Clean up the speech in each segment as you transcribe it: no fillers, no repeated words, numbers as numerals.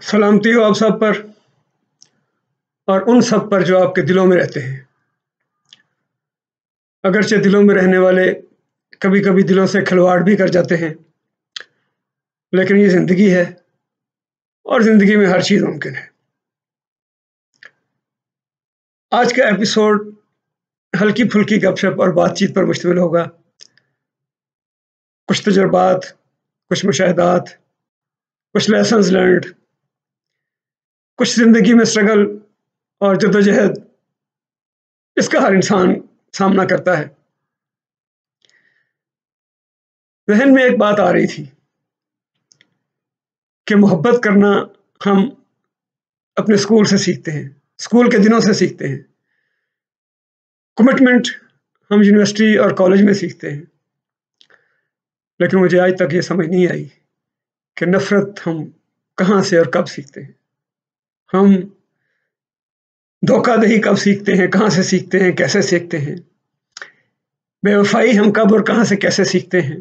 سلامتی ہو آپ سب پر اور ان سب پر جو آپ کے دلوں میں رہتے ہیں۔ اگرچہ دلوں میں رہنے والے کبھی کبھی دلوں سے کھلواڑ بھی کر جاتے ہیں، لیکن یہ زندگی ہے اور زندگی میں ہر چیز ممکن ہے۔ آج کا ایپیسوڈ ہلکی پھلکی گپ شپ اور بات چیت پر مشتمل ہوگا۔ کچھ تجربات، کچھ مشاہدات، کچھ لیسنز لرنڈ، کچھ زندگی میں اسٹرگل اور جدوجہد اس کا ہر انسان سامنا کرتا ہے۔ ذہن میں ایک بات آ رہی تھی کہ محبت کرنا ہم اپنے اسکول سے سیکھتے ہیں، اسکول کے دنوں سے سیکھتے ہیں۔ کمٹمنٹ ہم یونیورسٹی اور کالج میں سیکھتے ہیں، لیکن مجھے آج تک یہ سمجھ نہیں آئی کہ نفرت ہم کہاں سے اور کب سیکھتے ہیں۔ ہم دھوکہ دہی کب سیکھتے ہیں، کہاں سے سیکھتے ہیں، کیسے سیکھتے ہیں۔ بے وفائی ہم کب اور کہاں سے کیسے سیکھتے ہیں۔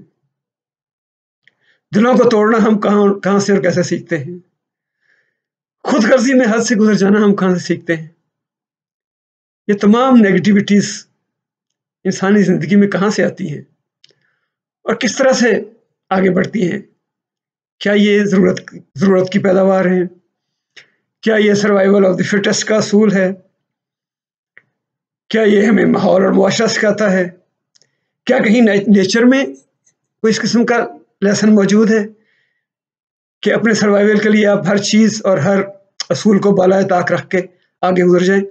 دلوں کو توڑنا ہم کہاں سے اور کیسے سیکھتے ہیں۔ خود غرضی میں حد سے گزر جانا ہم کہاں سے سیکھتے ہیں۔ یہ تمام نیگیٹیوٹیز انسانی زندگی میں کہاں سے آتی ہیں اور کس طرح سے آگے بڑھتی ہیں۔ کیا یہ ضرورت کی پیداوار ہیں؟ کیا یہ سروائیول آف دی فٹسٹ کا اصول ہے؟ کیا یہ ہمیں ماحول اور معاشرہ سکھاتا ہے؟ کیا کہیں نیچر میں کوئی اس قسم کا لیسن موجود ہے کہ اپنے سروائیول کے لیے آپ ہر چیز اور ہر اصول کو بالائے طاق رکھ کے آگے گزر جائیں؟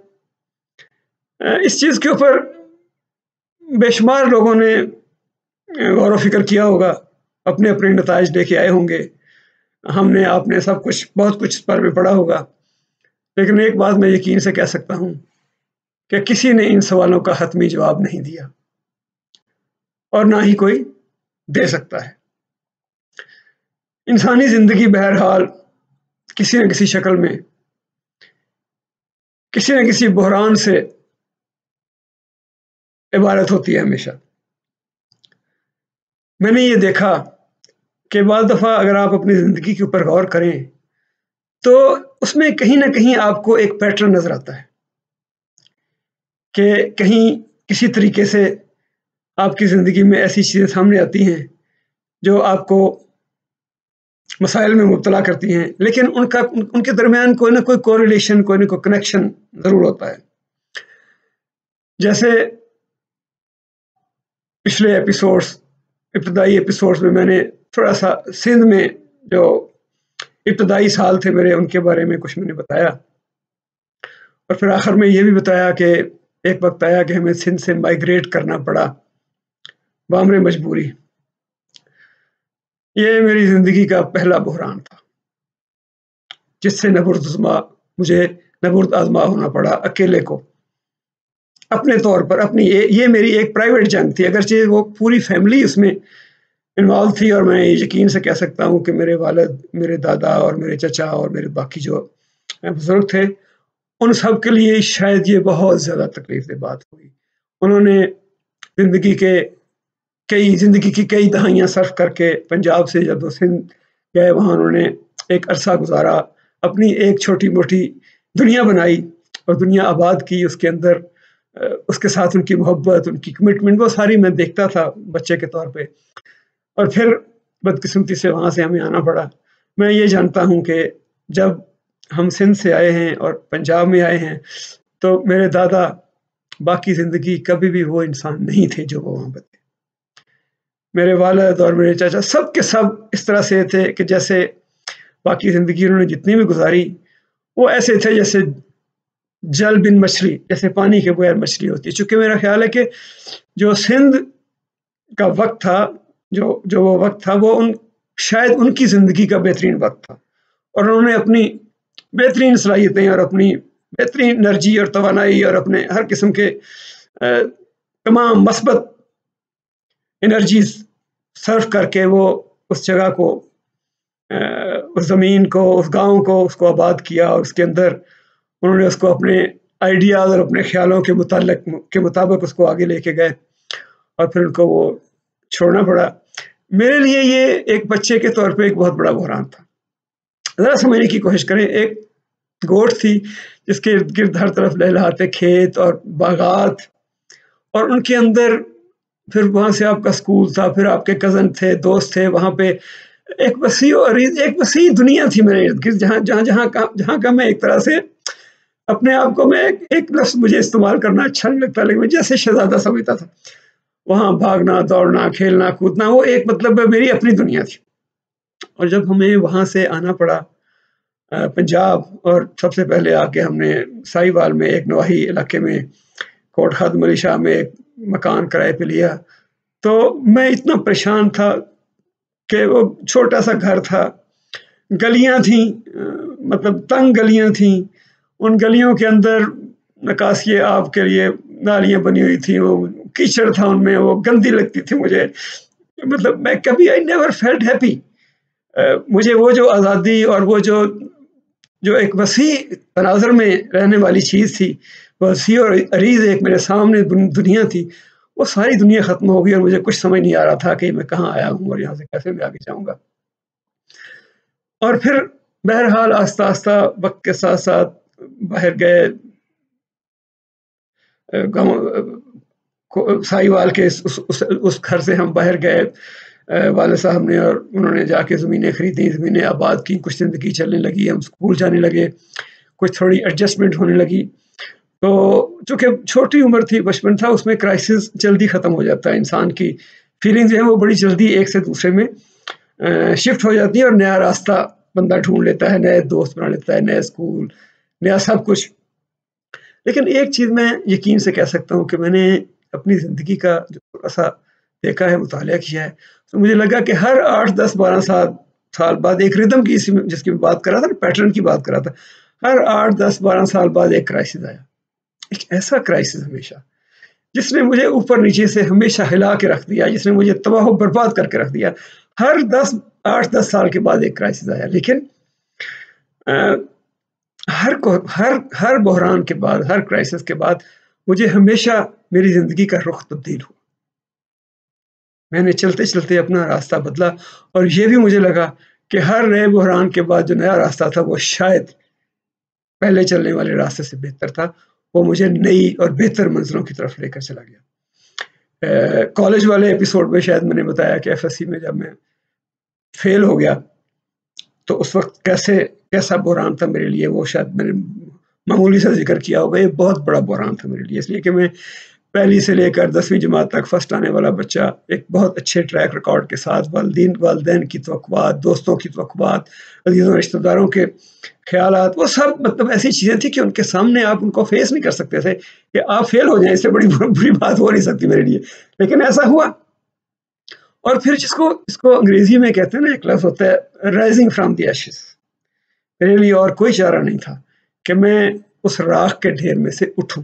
اس چیز کے اوپر بے شمار لوگوں نے غور و فکر کیا ہوگا، اپنے اپنے نتائج لے کے آئے ہوں گے۔ ہم نے آپ نے سب کچھ بہت کچھ اس پر بھی پڑھا ہوگا، لیکن ایک بات میں یقین سے کہہ سکتا ہوں کہ کسی نے ان سوالوں کا حتمی جواب نہیں دیا اور نہ ہی کوئی دے سکتا ہے۔ انسانی زندگی بہرحال کسی نہ کسی شکل میں کسی نہ کسی بحران سے عبارت ہوتی ہے ہمیشہ۔ میں نے یہ دیکھا کہ بعض دفعہ اگر آپ اپنی زندگی کے اوپر غور کریں تو اس میں کہیں نہ کہیں آپ کو ایک پیٹرن نظر آتا ہے کہ کہیں کسی طریقے سے آپ کی زندگی میں ایسی چیزیں سامنے آتی ہیں جو آپ کو مسائل میں مبتلا کرتی ہیں، لیکن ان کے درمیان کوئی نہ کوئی کوریلیشن، کوئی نہ کوئی کنیکشن ضرور ہوتا ہے۔ جیسے پچھلے ابتدائی ایپیسوڈز میں نے تھوڑا سا سندھ میں جو ابتدائی سال تھے میرے، ان کے بارے میں کچھ میں نے بتایا، اور پھر آخر میں یہ بھی بتایا کہ ایک وقت آیا کہ ہمیں سندھ سے مائیگریٹ کرنا پڑا بامر مجبوری۔ یہ میری زندگی کا پہلا بحران تھا جس سے مجھے نبرد آزما ہونا پڑا اکیلے کو، اپنے طور پر۔ یہ میری ایک پرائیویٹ جنگ تھی، اگرچہ وہ پوری فیملی اس میں انوالو تھی، اور میں یقین سے کہہ سکتا ہوں کہ میرے والد، میرے دادا اور میرے چچا اور میرے باقی جو بزرگ تھے، ان سب کے لیے شاید یہ بہت زیادہ تکلیف دہ بات ہوئی۔ انہوں نے زندگی کی کئی دہائیاں صرف کر کے پنجاب سے جب وہ سندھ گئے، وہاں انہوں نے ایک عرصہ گزارا، اپنی ایک چھوٹی موٹی دنیا بنائی اور دنیا آباد کی۔ اس کے اندر اس کے ساتھ ان کی محبت، ان کی کمٹمنٹ، وہ ساری میں دیکھتا تھا بچے کے طور پہ۔ اور پھر بدقسمتی سے وہاں سے ہمیں آنا پڑا۔ میں یہ جانتا ہوں کہ جب ہم سندھ سے آئے ہیں اور پنجاب میں آئے ہیں تو میرے دادا باقی زندگی کبھی بھی وہ انسان نہیں تھے جو وہ وہاں پہ تھے۔ میرے والد اور میرے چاچا سب کے سب اس طرح سے تھے کہ جیسے باقی زندگی انہوں نے جتنی بھی گزاری، وہ ایسے تھے جیسے جل بن مچھلی، جیسے پانی کے بغیر مچھلی ہوتی ہے۔ چونکہ میرا خیال ہے کہ جو سندھ کا وقت تھا، جو وہ وقت تھا، وہ شاید ان کی زندگی کا بہترین وقت تھا، اور انہوں نے اپنی بہترین صلاحیتیں اور اپنی بہترین انرجی اور توانائی اور اپنے ہر قسم کے تمام مثبت انرجیز صرف کر کے وہ اس جگہ کو، اس زمین کو، اس گاؤں کو، اس کو آباد کیا، اور اس کے اندر انہوں نے اس کو اپنے آئیڈیاز اور اپنے خیالوں کے مطابق اس کو آگے لے کے گئے، اور پھر ان کو وہ چھوڑنا پڑا۔ میرے لیے یہ ایک بچے کے طور پہ ایک بہت بڑا بحران تھا۔ ذرا سمجھنے کی کوشش کریں. ایک گوٹ تھی جس کے ارد گرد ہر طرف لہلہاتے کھیت اور باغات، اور ان کے اندر پھر وہاں سے آپ کا اسکول تھا، پھر آپ کے کزن تھے، دوست تھے وہاں پہ. ایک وسیع اور ایک وسیع دنیا تھی میرے ارد گرد، جہاں کا میں ایک طرح سے اپنے آپ کو، میں ایک لفظ مجھے استعمال کرنا اچھا نہیں لگتا لیکن جیسے شہزادہ سمجھتا تھا. وہاں بھاگنا دوڑنا کھیلنا کودنا وہ ایک مطلب میری اپنی دنیا تھی. اور جب ہمیں وہاں سے آنا پڑا پنجاب، اور سب سے پہلے آ کے ہم نے سائی وال میں ایک نواحی علاقے میں کوٹ خادم علی شاہ میں ایک مکان کرائے پہ لیا، تو میں اتنا پریشان تھا کہ وہ چھوٹا سا گھر تھا، گلیاں تھیں مطلب تنگ گلیاں تھیں، ان گلیوں کے اندر نکاسی آب کے لیے نالیاں بنی ہوئی تھیں، وہ کیچڑ تھا ان میں، وہ گندی لگتی تھی مجھے. مطلب میں کبھی آئی نیور فیلٹ ہیپی. مجھے وہ جو آزادی اور وہ جو ایک وسیع تناظر میں رہنے والی چیز تھی، وسیع اور عریض ایک میرے سامنے دنیا تھی، وہ ساری دنیا ختم ہو گئی اور مجھے کچھ سمجھ نہیں آ رہا تھا کہ میں کہاں آیا ہوں اور یہاں سے کیسے میں آگے جاؤں گا. اور پھر بہرحال آہستہ آہستہ وقت کے ساتھ ساتھ باہر گئے، گاؤں سائی وال کے اس گھر سے ہم باہر گئے والد صاحب نے، اور انہوں نے جا کے زمینیں خریدی، زمینیں آباد کی، کچھ زندگی چلنے لگی، ہم اسکول جانے لگے، کچھ تھوڑی ایڈجسٹمنٹ ہونے لگی. تو چونکہ چھوٹی عمر تھی، بچپن تھا، اس میں کرائسس جلدی ختم ہو جاتا ہے، انسان کی فیلنگز جو ہیں وہ بڑی جلدی ایک سے دوسرے میں شفٹ ہو جاتی ہے، اور نیا راستہ بندہ ڈھونڈ لیتا ہے، نئے دوست بنا لیتا ہے، نئے اسکول، نیا سب کچھ. لیکن ایک چیز میں یقین سے کہہ سکتا ہوں کہ میں نے اپنی زندگی کا جو تھوڑا سا دیکھا ہے، مطالعہ کیا ہے، تو مجھے لگا کہ ہر 8 10 12 سال بعد ایک ردم کی، جس کی بات کر رہا تھا، پیٹرن کی بات کر رہا تھا، ہر 8 10 12 سال بعد ایک کرائسس آیا. ایک ایسا کرائسس ہمیشہ جس نے مجھے اوپر نیچے سے ہمیشہ ہلا کے رکھ دیا، جس نے مجھے تباہ و برباد کر کے رکھ دیا. ہر 8 10 سال کے بعد ایک کرائسس آیا، لیکن ہر بحران کے بعد، ہر کرائسس کے بعد مجھے ہمیشہ میری زندگی کا رخ تبدیل ہوا. میں نے چلتے چلتے اپنا راستہ بدلا، اور یہ بھی مجھے لگا کہ ہر نئے بحران کے بعد جو نیا راستہ تھا وہ شاید پہلے چلنے والے راستے سے بہتر تھا، وہ مجھے نئی اور بہتر منزلوں کی طرف لے کر چلا گیا. کالج والے ایپیسوڈ میں شاید میں نے بتایا کہ ایف ایس سی میں جب میں فیل ہو گیا تو اس وقت کیسا بحران تھا میرے لیے، وہ شاید میں نے معمولی سا ذکر کیا ہوگا. یہ بہت بڑا بحران تھا میرے لیے، اس لیے کہ میں پہلی سے لے کر 10ویں جماعت تک فرسٹ آنے والا بچہ، ایک بہت اچھے ٹریک ریکارڈ کے ساتھ، والدین کی توقعات، دوستوں کی توقعات، عزیزوں رشتہ داروں کے خیالات، وہ سب مطلب ایسی چیزیں تھیں کہ ان کے سامنے آپ ان کو فیس نہیں کر سکتے تھے کہ آپ فیل ہو جائیں، اس سے بڑی بات ہو نہیں سکتی میرے لیے، لیکن ایسا ہوا. اور پھر جس کو انگریزی میں کہتے ہیں نا، ایک لفظ ہوتا ہے رائزنگ فرام دی ایشز. میرے لیے اور کوئی چارہ نہیں تھا کہ میں اس راکھ کے ڈھیر میں سے اٹھوں،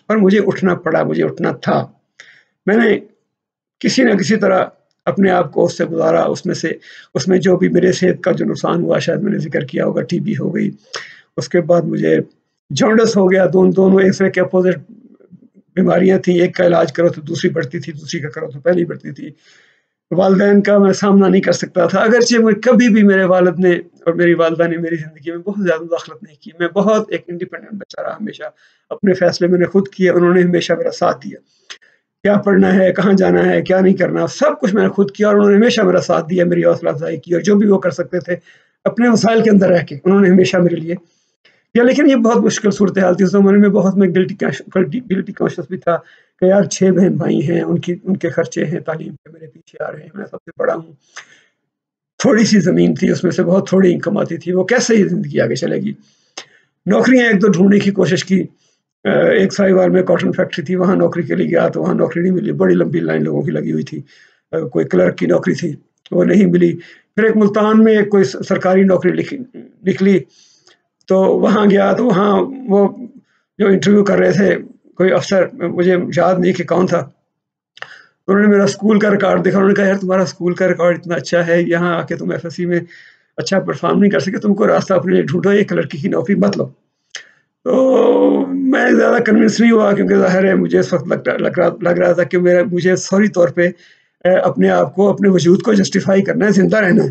اور مجھے اٹھنا پڑا، مجھے اٹھنا تھا. میں نے کسی نہ کسی طرح اپنے آپ کو اس سے گزارا. اس میں جو بھی میرے صحت کا جو نقصان ہوا، شاید میں نے ذکر کیا ہوگا، ٹی بی ہو گئی، اس کے بعد مجھے جانڈس ہو گیا. دونوں ایک دوسرے کے اپوزٹ بیماریاں تھیں، ایک کا علاج کرو تو دوسری بڑھتی تھی، دوسری کا کرو تو پہلی بڑھتی تھی. والدین کا میں سامنا نہیں کر سکتا تھا، اگرچہ کبھی بھی میرے والد نے اور میری والدہ نے میری زندگی میں بہت زیادہ مداخلت نہیں کی. میں بہت ایک انڈیپینڈنٹ بچہ رہا، ہمیشہ اپنے فیصلے میں نے خود کیے، انہوں نے ہمیشہ میرا ساتھ دیا. کیا پڑھنا ہے، کہاں جانا ہے، کیا نہیں کرنا، سب کچھ میں نے خود کیا، اور انہوں نے ہمیشہ میرا ساتھ دیا، میری حوصلہ افزائی کی، اور جو بھی وہ کر سکتے تھے اپنے وسائل کے اندر رہ کے انہوں نے ہمیشہ میرے لیے کیا. لیکن یہ بہت مشکل صورتحال تھی اس زمانے میں. بہت میں گلٹی کانشیس بھی تھا کہ یار 6 بہن بھائی ہیں، ان کے خرچے ہیں، تعلیم کے میرے پیچھے آ رہے ہیں، میں سب سے بڑا ہوں، تھوڑی سی زمین تھی، اس میں سے بہت تھوڑی انکم آتی تھی، وہ کیسے یہ زندگی آگے چلے گی. نوکریاں ایک دو ڈھونڈنے کی کوشش کی. ایک سائی وال میں کاٹن فیکٹری تھی، وہاں نوکری کے لیے گیا تو وہاں نوکری نہیں ملی، بڑی لمبی لائن لوگوں کی لگی ہوئی تھی. کوئی کلرک کی نوکری تھی، وہ نہیں ملی. پھر ایک ملتان میں کوئی سرکاری نوکری نکلی تو وہاں گیا، تو وہاں وہ جو انٹرویو کر رہے تھے کوئی افسر، مجھے یاد نہیں کہ کون تھا، انہوں نے میرا اسکول کا ریکارڈ دیکھا. انہوں نے کہا یار تمہارا اسکول کا ریکارڈ اتنا اچھا ہے، یہاں آ کے تم ایف ایس سی میں اچھا پرفارم نہیں کر سکے، تم کو راستہ اپنے لیے ڈھونڈو، یہ کلرکی کی نوکری مت لو. تو میں زیادہ کنونس نہیں ہوا، کیونکہ ظاہر ہے مجھے اس وقت لگ رہا تھا کہ مجھے فوری طور پہ اپنے آپ کو، اپنے وجود کو جسٹیفائی کرنا ہے، زندہ رہنا ہے.